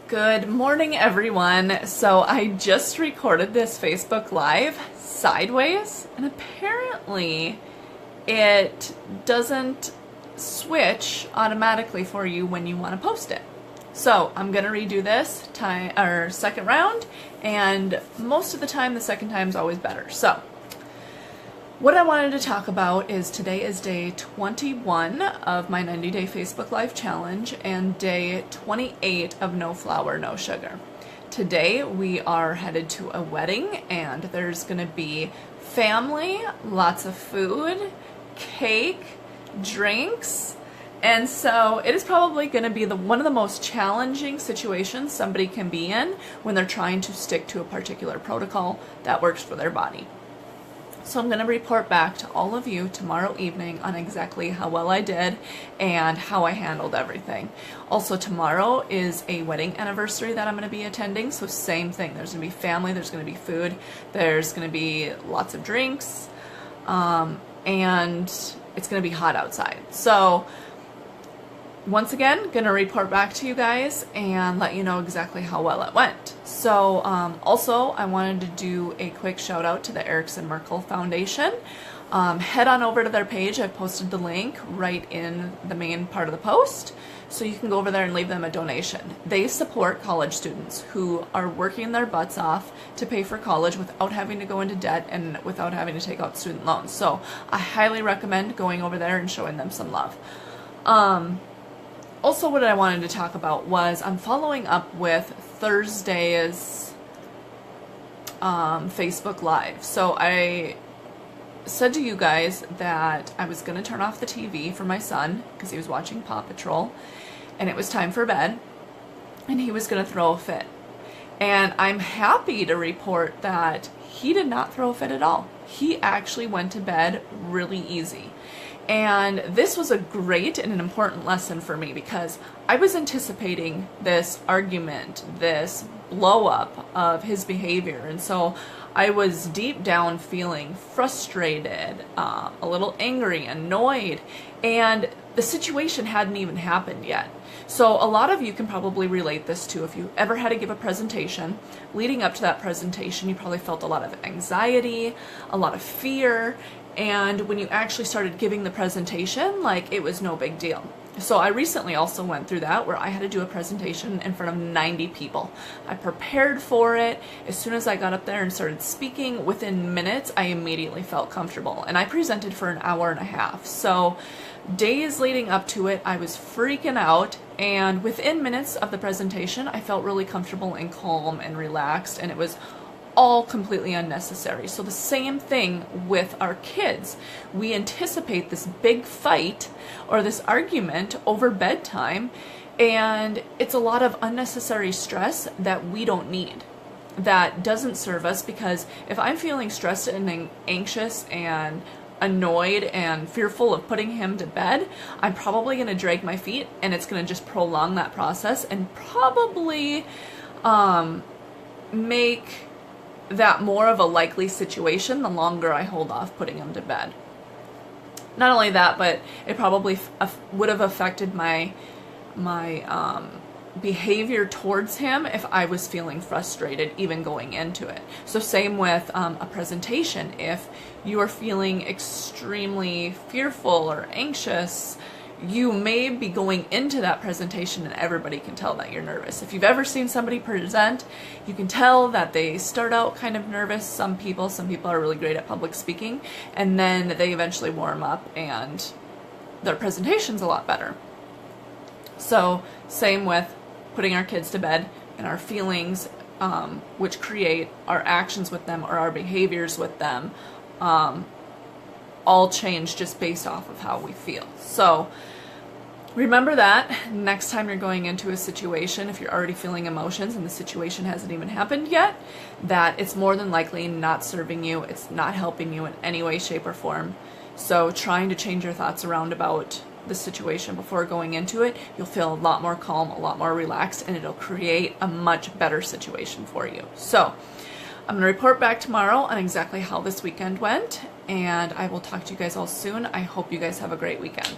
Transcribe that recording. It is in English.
Good morning, everyone. So I just recorded this Facebook Live sideways, and apparently it doesn't switch automatically for you when you want to post it. So I'm gonna redo this second round, and most of the time the second time is always better. So what I wanted to talk about is today is day 21 of my 90-day Facebook Live challenge and day 28 of no flour, no sugar. Today we are headed to a wedding, and there's going to be family, lots of food, cake, drinks, and so it is probably going to be one of the most challenging situations somebody can be in when they're trying to stick to a particular protocol that works for their body. So I'm going to report back to all of you tomorrow evening on exactly how well I did and how I handled everything. Also, tomorrow is a wedding anniversary that I'm going to be attending, so same thing. There's going to be family, there's going to be food, there's going to be lots of drinks, and it's going to be hot outside. So once again, gonna report back to you guys and let you know exactly how well it went. So also I wanted to do a quick shout out to the Erickson Merkel Foundation. Head on over to their page. I've posted the link right in the main part of the post, so you can go over there and leave them a donation. They support college students who are working their butts off to pay for college without having to go into debt and without having to take out student loans. So I highly recommend going over there and showing them some love. Also, what I wanted to talk about was I'm following up with Thursday's Facebook Live. So I said to you guys that I was going to turn off the TV for my son because he was watching Paw Patrol, and it was time for bed, and he was going to throw a fit. And I'm happy to report that he did not throw a fit at all. He actually went to bed really easy. And this was a great and an important lesson for me because I was anticipating this argument, this blow up of his behavior. And so I was deep down feeling frustrated, a little angry, annoyed, and the situation hadn't even happened yet. So a lot of you can probably relate this to if you ever had to give a presentation. Leading up to that presentation, you probably felt a lot of anxiety, a lot of fear, and when you actually started giving the presentation, like, it was no big deal. So I recently also went through that where I had to do a presentation in front of 90 people. I prepared for it. As soon as I got up there and started speaking, within minutes, I immediately felt comfortable. And I presented for an hour and a half. So days leading up to it, I was freaking out. And within minutes of the presentation, I felt really comfortable and calm and relaxed. And it was all completely unnecessary. So the same thing with our kids. We anticipate this big fight or this argument over bedtime, and it's a lot of unnecessary stress that we don't need, that doesn't serve us, because if I'm feeling stressed and anxious and annoyed and fearful of putting him to bed, I'm probably going to drag my feet, and it's going to just prolong that process and probably make that more of a likely situation the longer I hold off putting him to bed. Not only that, but it probably would have affected my behavior towards him if I was feeling frustrated even going into it. So same with a presentation. If you are feeling extremely fearful or anxious, you may be going into that presentation and everybody can tell that you're nervous. If you've ever seen somebody present, you can tell that they start out kind of nervous. Some people are really great at public speaking, and then they eventually warm up and their presentation's a lot better. So same with putting our kids to bed and our feelings, which create our actions with them or our behaviors with them, all change just based off of how we feel. So remember that next time you're going into a situation, if you're already feeling emotions and the situation hasn't even happened yet, that it's more than likely not serving you. It's not helping you in any way, shape, or form. So trying to change your thoughts around about the situation before going into it, you'll feel a lot more calm, a lot more relaxed, and it'll create a much better situation for you. So I'm going to report back tomorrow on exactly how this weekend went, and I will talk to you guys all soon. I hope you guys have a great weekend.